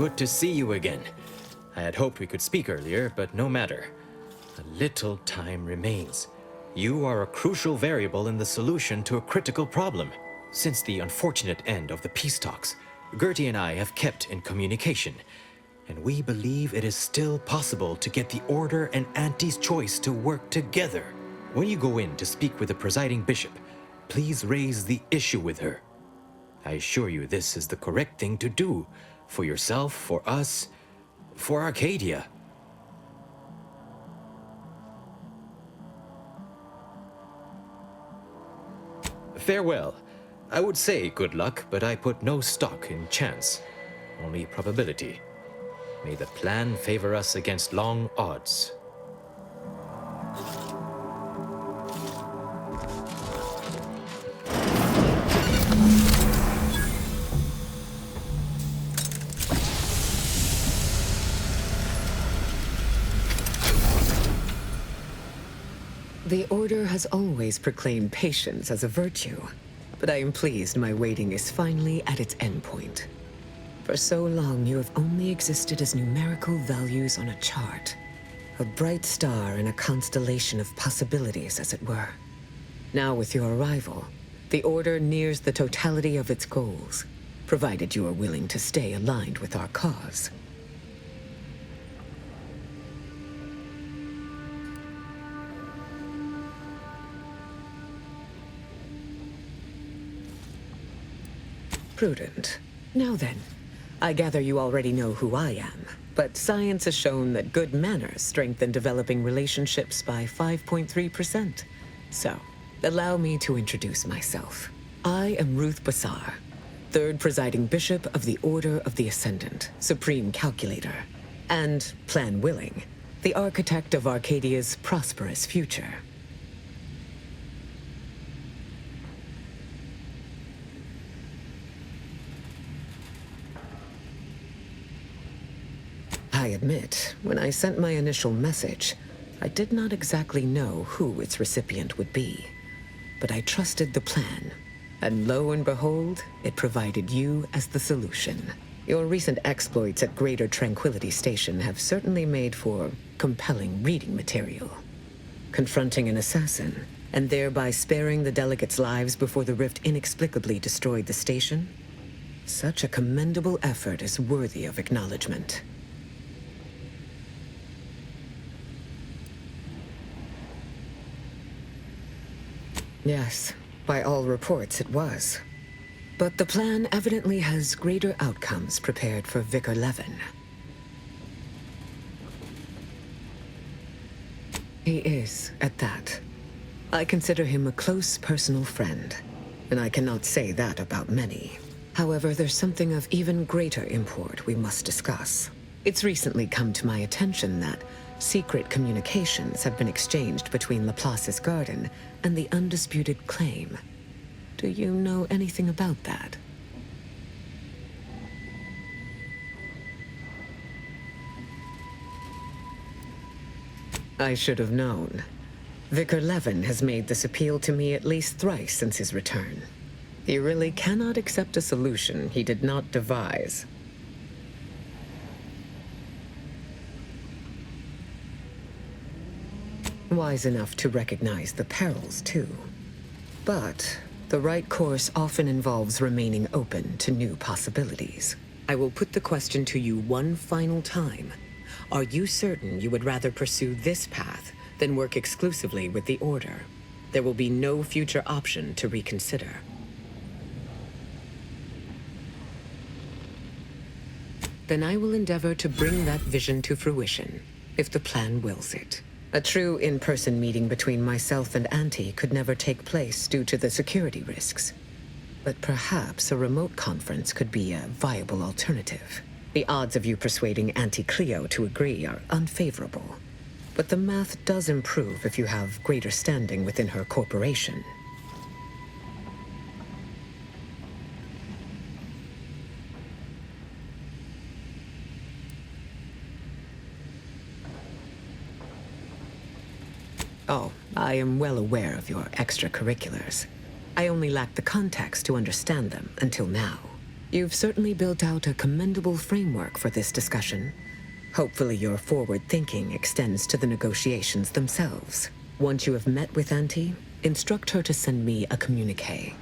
Good to see you again. I had hoped we could speak earlier, but no matter. A little time remains. You are a crucial variable in the solution to a critical problem. Since the unfortunate end of the peace talks, Gertie and I have kept in communication, and we believe it is still possible to get the Order and Auntie's choice to work together. When you go in to speak with the presiding bishop, please raise the issue with her. I assure you this is the correct thing to do, for yourself, for us, for Arcadia. Farewell. I would say good luck, but I put no stock in chance, only probability. May the plan favor us against long odds. The Order has always proclaimed patience as a virtue, but I am pleased my waiting is finally at its endpoint. For so long, you have only existed as numerical values on a chart. A bright star in a constellation of possibilities, as it were. Now with your arrival, the Order nears the totality of its goals, provided you are willing to stay aligned with our cause. Prudent. Now then, I gather you already know who I am, but science has shown that good manners strengthen developing relationships by 5.3%. So, allow me to introduce myself. I am Ruth Bassar, third presiding bishop of the Order of the Ascendant, supreme calculator, and, plan willing, the architect of Arcadia's prosperous future. I admit, when I sent my initial message, I did not exactly know who its recipient would be. But I trusted the plan, and lo and behold, it provided you as the solution. Your recent exploits at Greater Tranquility Station have certainly made for compelling reading material. Confronting an assassin, and thereby sparing the delegates' lives before the rift inexplicably destroyed the station? Such a commendable effort is worthy of acknowledgement. Yes, by all reports it was. But the plan evidently has greater outcomes prepared for Vicar Levin. He is, at that. I consider him a close personal friend, and I cannot say that about many. However, there's something of even greater import we must discuss. It's recently come to my attention that secret communications have been exchanged between Laplace's garden and the undisputed claim. Do you know anything about that? I should have known. Vicar Levin has made this appeal to me at least thrice since his return. He really cannot accept a solution he did not devise. Wise enough to recognize the perils, too. But the right course often involves remaining open to new possibilities. I will put the question to you one final time. Are you certain you would rather pursue this path than work exclusively with the Order? There will be no future option to reconsider. Then I will endeavor to bring that vision to fruition, if the plan wills it. A true in-person meeting between myself and Auntie could never take place due to the security risks. But perhaps a remote conference could be a viable alternative. The odds of you persuading Auntie Cleo to agree are unfavorable. But the math does improve if you have greater standing within her corporation. Oh, I am well aware of your extracurriculars. I only lacked the context to understand them until now. You've certainly built out a commendable framework for this discussion. Hopefully your forward thinking extends to the negotiations themselves. Once you have met with Auntie, instruct her to send me a communique.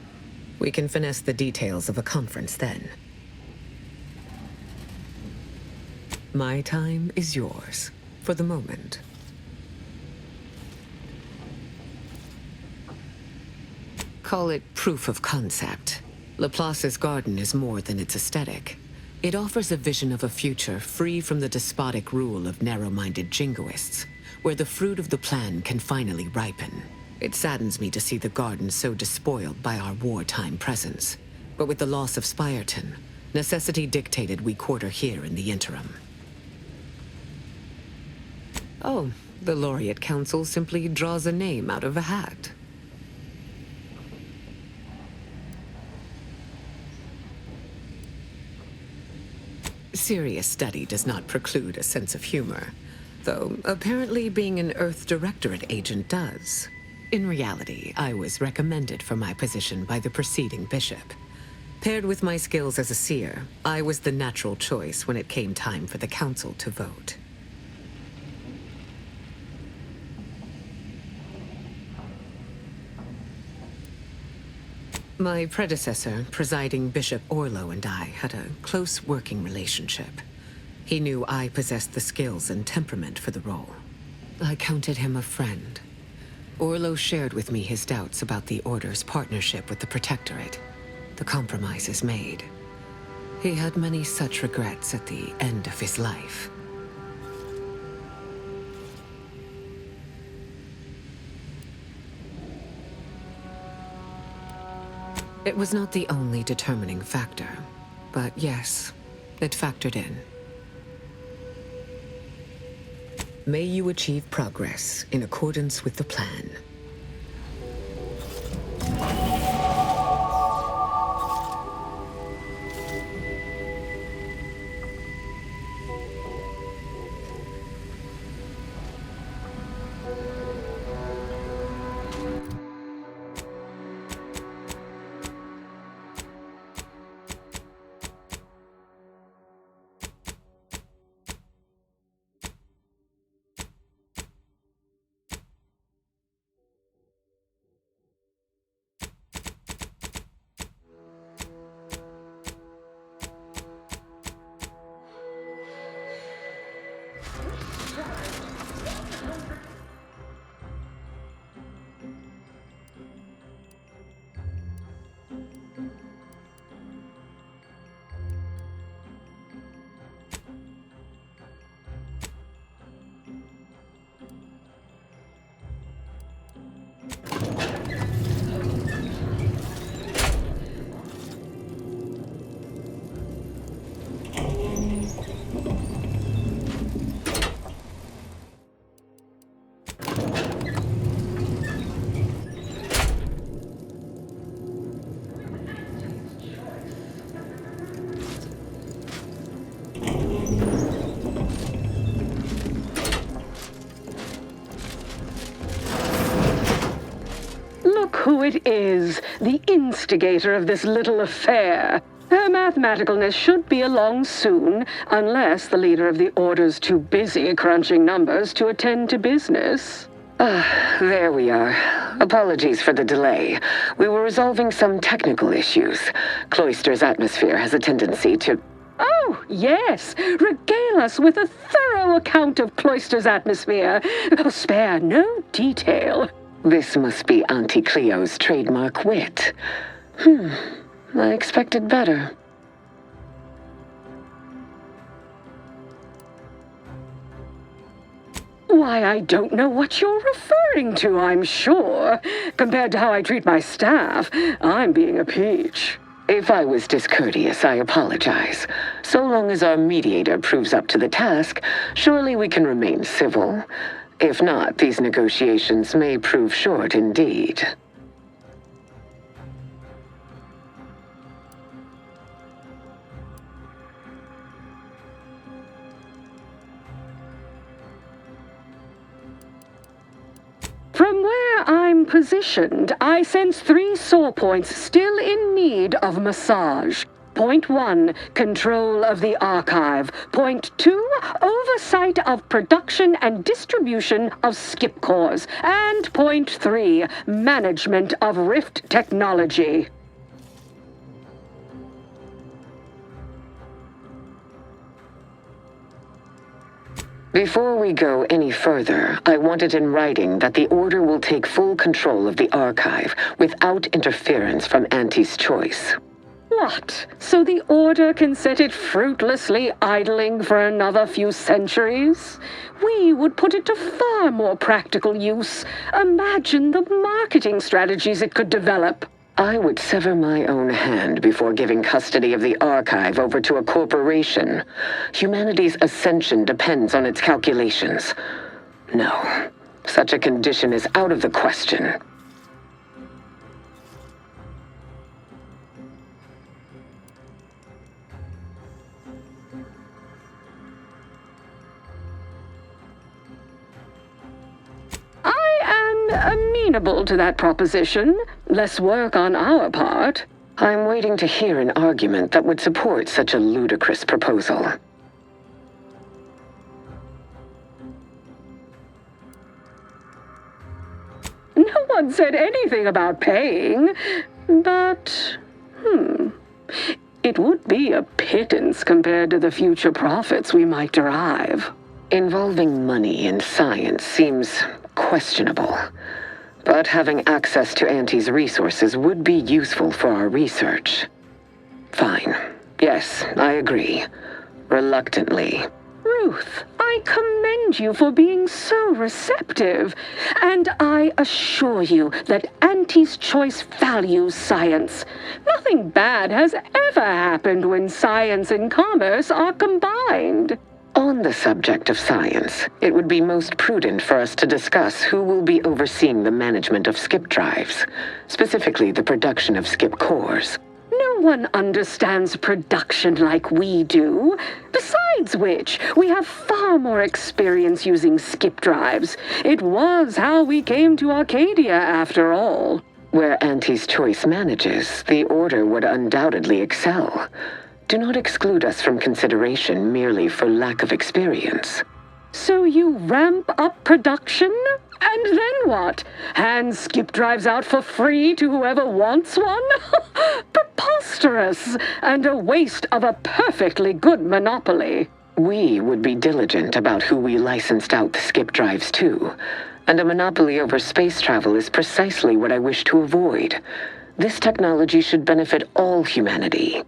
We can finesse the details of a conference then. My time is yours, for the moment. Call it proof of concept. Laplace's garden is more than its aesthetic. It offers a vision of a future free from the despotic rule of narrow-minded jingoists, where the fruit of the plan can finally ripen. It saddens me to see the garden so despoiled by our wartime presence. But with the loss of Spirton, necessity dictated we quarter here in the interim. Oh, the Laureate Council simply draws a name out of a hat. Serious study does not preclude a sense of humor, though apparently being an Earth Directorate agent does. In reality, I was recommended for my position by the preceding bishop. Paired with my skills as a seer, I was the natural choice when it came time for the council to vote. My predecessor, presiding Bishop Orlo, and I had a close working relationship. He knew I possessed the skills and temperament for the role. I counted him a friend. Orlo shared with me his doubts about the Order's partnership with the Protectorate. The compromises made. He had many such regrets at the end of his life. It was not the only determining factor, but yes, it factored in. May you achieve progress in accordance with the plan. Who it is, the instigator of this little affair. Her mathematicalness should be along soon, unless the leader of the Order's too busy crunching numbers to attend to business. There we are. Apologies for the delay. We were resolving some technical issues. Cloister's atmosphere has a tendency to... Oh, yes. Regale us with a thorough account of Cloister's atmosphere. Spare no detail. This must be Auntie Cleo's trademark wit. I expected better. Why, I don't know what you're referring to, I'm sure. Compared to how I treat my staff, I'm being a peach. If I was discourteous, I apologize. So long as our mediator proves up to the task, surely we can remain civil. If not, these negotiations may prove short indeed. From where I'm positioned, I sense 3 sore points still in need of massage. Point 1, control of the archive. Point 2, oversight of production and distribution of skip cores. And point 3, management of Rift technology. Before we go any further, I want it in writing that the Order will take full control of the archive without interference from Auntie's choice. What? So the Order can set it fruitlessly idling for another few centuries? We would put it to far more practical use. Imagine the marketing strategies it could develop. I would sever my own hand before giving custody of the archive over to a corporation. Humanity's ascension depends on its calculations. No, such a condition is out of the question. I am amenable to that proposition. Less work on our part. I'm waiting to hear an argument that would support such a ludicrous proposal. No one said anything about paying, but, it would be a pittance compared to the future profits we might derive. Involving money in science seems questionable, but having access to Auntie's resources would be useful for our research. Fine. Yes, I agree. Reluctantly. Ruth, I commend you for being so receptive, and I assure you that Auntie's choice values science. Nothing bad has ever happened when science and commerce are combined. On the subject of science, it would be most prudent for us to discuss who will be overseeing the management of skip drives, specifically the production of skip cores. No one understands production like we do. Besides which, we have far more experience using skip drives. It was how we came to Arcadia, after all. Where Auntie's choice manages, the Order would undoubtedly excel. Do not exclude us from consideration merely for lack of experience. So you ramp up production? And then what? Hand skip drives out for free to whoever wants one? Preposterous, and a waste of a perfectly good monopoly. We would be diligent about who we licensed out the skip drives to, and a monopoly over space travel is precisely what I wish to avoid. This technology should benefit all humanity.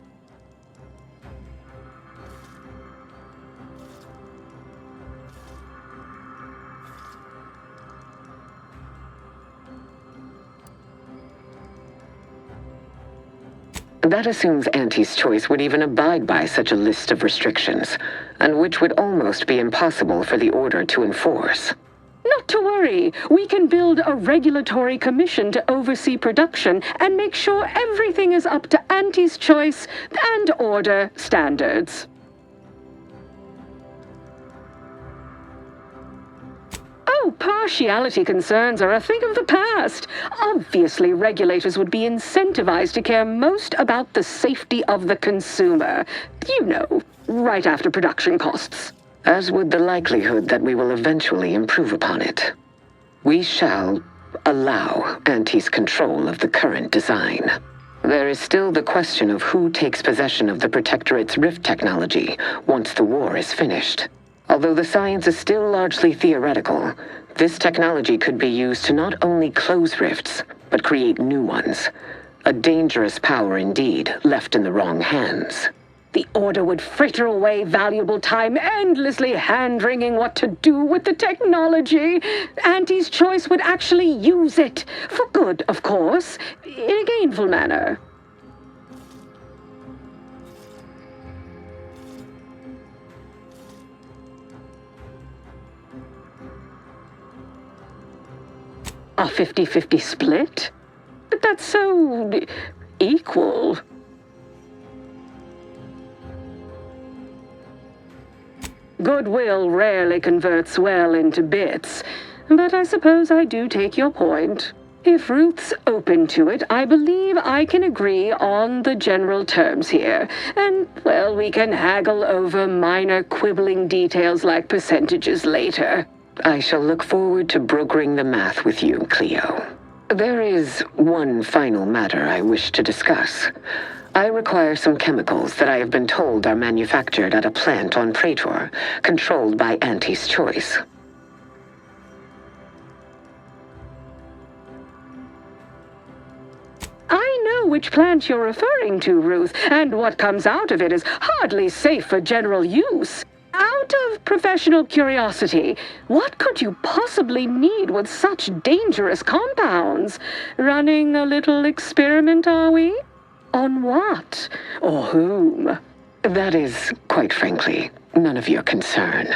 That assumes Auntie's choice would even abide by such a list of restrictions, and which would almost be impossible for the Order to enforce. Not to worry. We can build a regulatory commission to oversee production and make sure everything is up to Auntie's choice and Order standards. Oh, partiality concerns are a thing of the past. Obviously, regulators would be incentivized to care most about the safety of the consumer. You know, right after production costs. As would the likelihood that we will eventually improve upon it. We shall allow Auntie's control of the current design. There is still the question of who takes possession of the Protectorate's rift technology once the war is finished. Although the science is still largely theoretical, this technology could be used to not only close rifts, but create new ones. A dangerous power indeed, left in the wrong hands. The Order would fritter away valuable time endlessly hand-wringing what to do with the technology. Auntie's choice would actually use it. For good, of course. In a gainful manner. A 50-50 split? But that's so equal. Goodwill rarely converts well into bits, but I suppose I do take your point. If Ruth's open to it, I believe believe I can agree on the general terms here. And, well, we can haggle over minor quibbling details like percentages later. I shall look forward to brokering the math with you, Cleo. There is one final matter I wish to discuss. I require some chemicals that I have been told are manufactured at a plant on Praetor, controlled by Auntie's choice. I know which plant you're referring to, Ruth, and what comes out of it is hardly safe for general use. Out of professional curiosity, what could you possibly need with such dangerous compounds? Running a little experiment, are we? On what? Or whom? That is, quite frankly, none of your concern.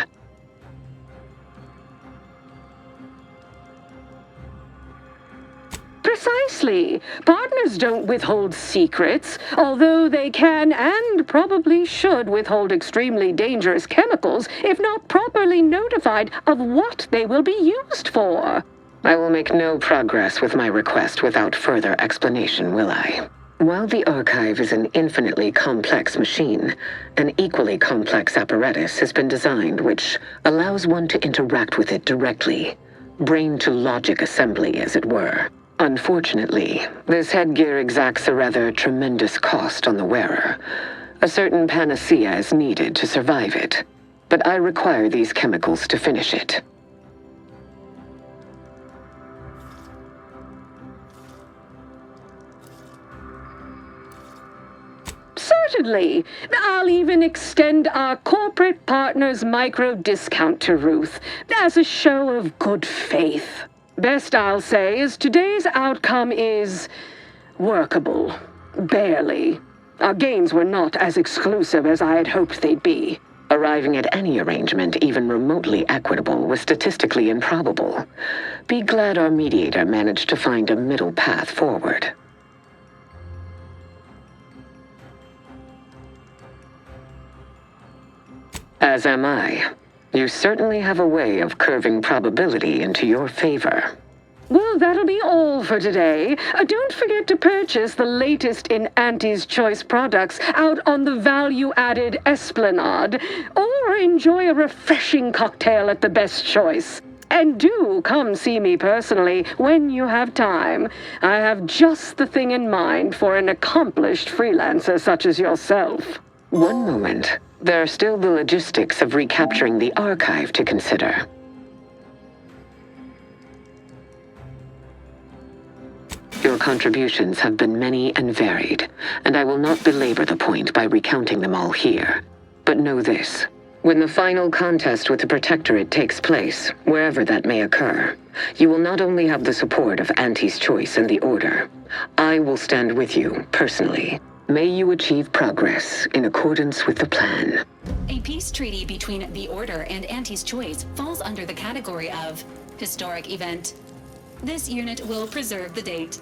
Precisely. Partners don't withhold secrets, although they can and probably should withhold extremely dangerous chemicals if not properly notified of what they will be used for. I will make no progress with my request without further explanation, will I? While the archive is an infinitely complex machine, an equally complex apparatus has been designed which allows one to interact with it directly. Brain-to-logic assembly, as it were. Unfortunately, this headgear exacts a rather tremendous cost on the wearer. A certain panacea is needed to survive it, but I require these chemicals to finish it. Certainly. I'll even extend our corporate partner's micro discount to Ruth as a show of good faith. Best I'll say is today's outcome is workable. Barely. Our gains were not as exclusive as I had hoped they'd be. Arriving at any arrangement even remotely equitable was statistically improbable. Be glad our mediator managed to find a middle path forward. As am I. You certainly have a way of curving probability into your favor. Well, that'll be all for today. Don't forget to purchase the latest in Auntie's Choice products out on the value-added Esplanade, or enjoy a refreshing cocktail at the Best Choice. And do come see me personally when you have time. I have just the thing in mind for an accomplished freelancer such as yourself. One moment. There are still the logistics of recapturing the archive to consider. Your contributions have been many and varied, and I will not belabor the point by recounting them all here. But know this. When the final contest with the Protectorate takes place, wherever that may occur, you will not only have the support of Auntie's Choice and the Order. I will stand with you, personally. May you achieve progress in accordance with the plan. A peace treaty between the Order and Auntie's Choice falls under the category of historic event. This unit will preserve the date.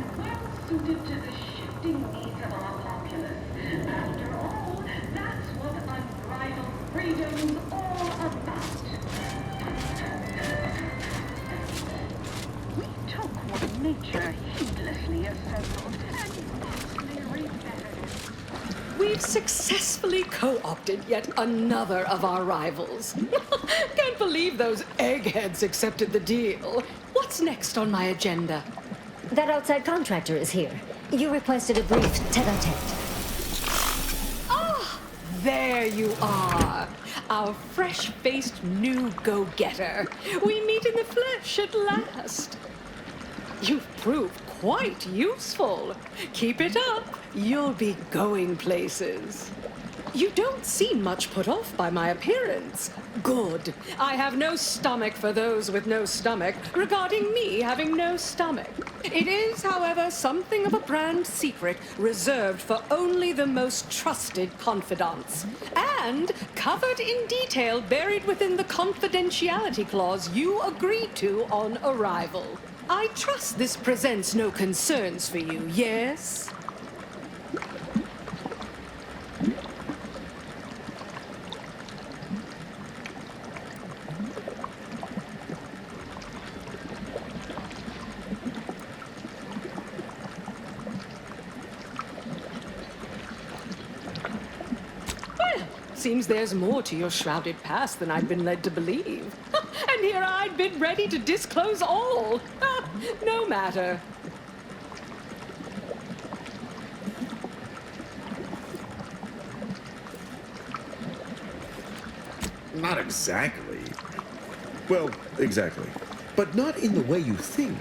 and well suited to the shifting needs of our populace. After all, that's what unbridled freedom's all about. We took what nature heedlessly assembled and vastly rebettered it. We've successfully co-opted yet another of our rivals. Can't believe those eggheads accepted the deal. What's next on my agenda? That outside contractor is here. You requested a brief tete-a-tete. Ah, there you are. Our fresh-faced new go-getter. We meet in the flesh at last. You've proved quite useful. Keep it up. You'll be going places. You don't seem much put off by my appearance. Good. I have no stomach for those with no stomach regarding me having no stomach. It is, however, something of a brand secret reserved for only the most trusted confidants. And covered in detail buried within the confidentiality clause you agreed to on arrival. I trust this presents no concerns for you, yes? Seems there's more to your shrouded past than I'd been led to believe. And here I'd been ready to disclose all. No matter. Not exactly. Well, exactly. But not in the way you think.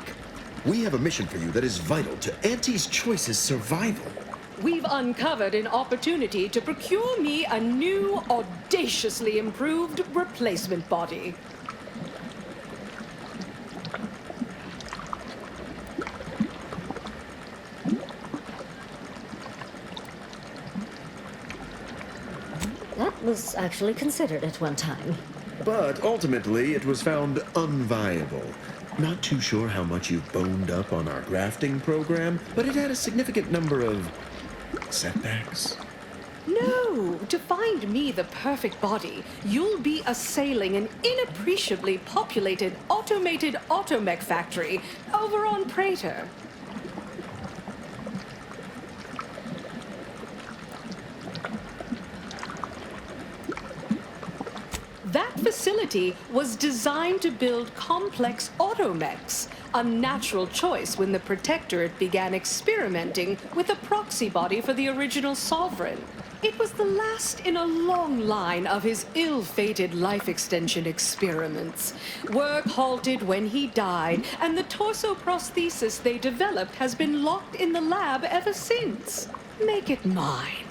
We have a mission for you that is vital to Auntie's Choice's survival. We've uncovered an opportunity to procure me a new, audaciously improved replacement body. That was actually considered at one time. But ultimately, it was found unviable. Not too sure how much you boned up on our grafting program, but it had a significant number of setbacks. No, to find me the perfect body, you'll be assailing an inappreciably populated automated automech factory over on Praetor. That facility was designed to build complex automechs, a natural choice when the Protectorate began experimenting with a proxy body for the original Sovereign. It was the last in a long line of his ill-fated life extension experiments. Work halted when he died, and the torso prosthesis they developed has been locked in the lab ever since. Make it mine.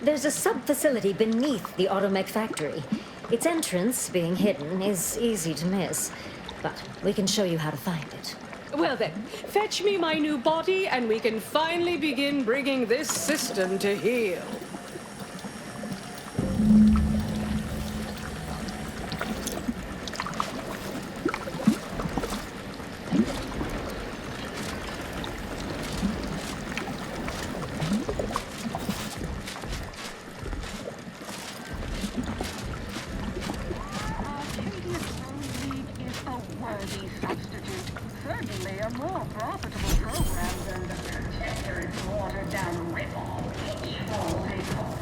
There's a sub-facility beneath the automech factory. Its entrance, being hidden, is easy to miss. But we can show you how to find it. Well then, fetch me my new body and we can finally begin bringing this system to heel. Certainly a more profitable program than the Protectorate's watered-down rip-off, which falls a cost.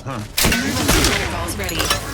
Protocols ready.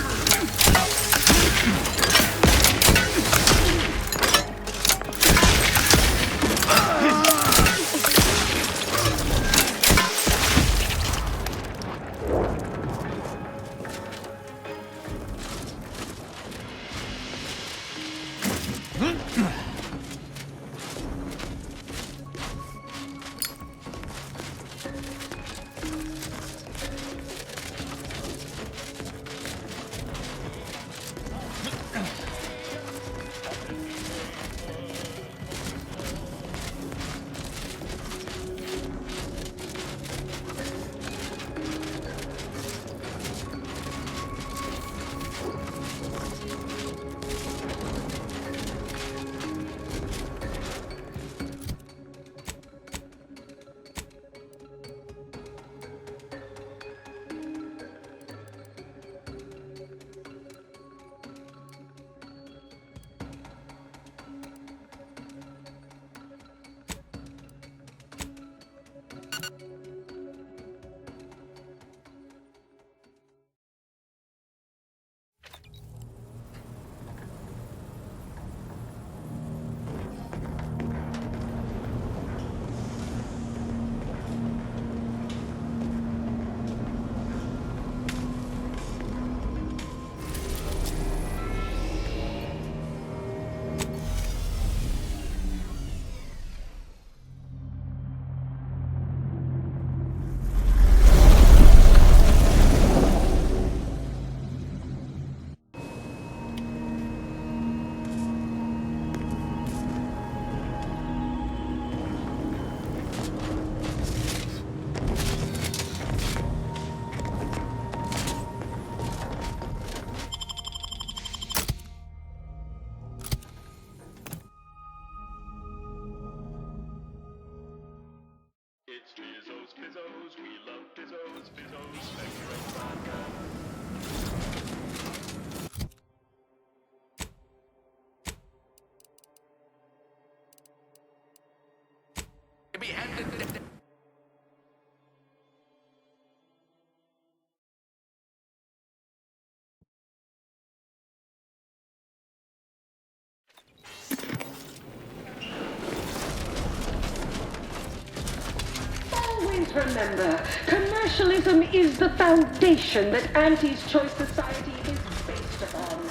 remember, commercialism is the foundation that Auntie's Choice Society is based upon.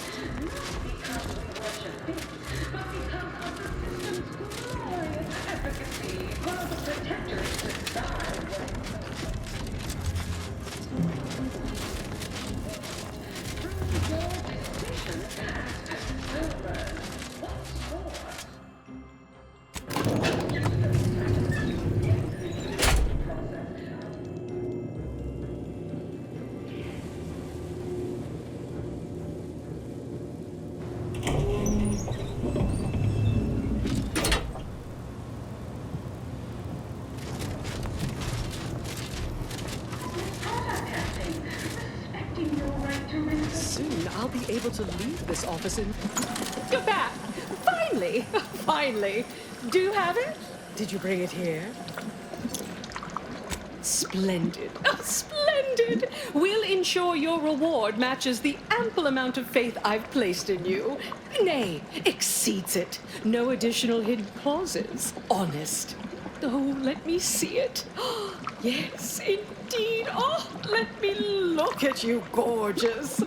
Not because we worship things, but because of the system's glorious efficacy while the protectors decide what it's through your decisions as consumers. What's more? Soon I'll be able to leave this office and... You're back! Finally! Finally! Do you have it? Did you bring it here? Splendid. Oh, splendid! We'll ensure your reward matches the ample amount of faith I've placed in you. Nay, exceeds it. No additional hidden clauses. Honest. Oh, let me see it. Yes, indeed. Oh, let me look at you, gorgeous.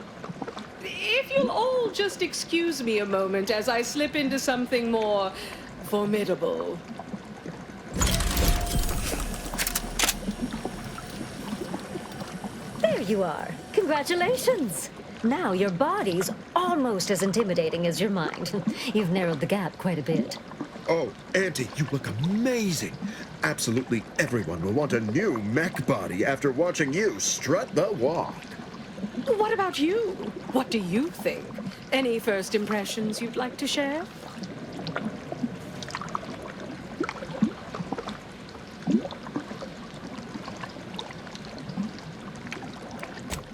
If you'll all just excuse me a moment as I slip into something more formidable. There you are. Congratulations. Now your body's almost as intimidating as your mind. You've narrowed the gap quite a bit. Oh, Auntie, you look amazing. Absolutely everyone will want a new mech body after watching you strut the walk. What about you? What do you think? Any first impressions you'd like to share?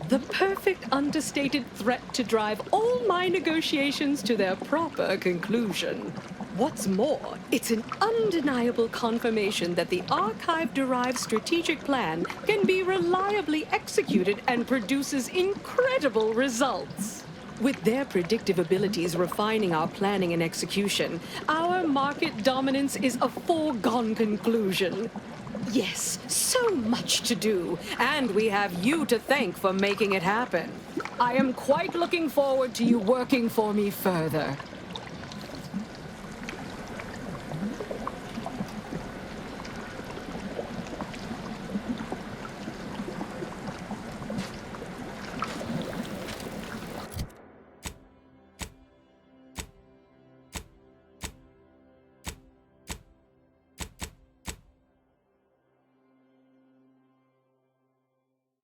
The perfect understated threat to drive all my negotiations to their proper conclusion. What's more, it's an undeniable confirmation that the archive-derived strategic plan can be reliably executed and produces incredible results. With their predictive abilities refining our planning and execution, our market dominance is a foregone conclusion. Yes, so much to do, and we have you to thank for making it happen. I am quite looking forward to you working for me further.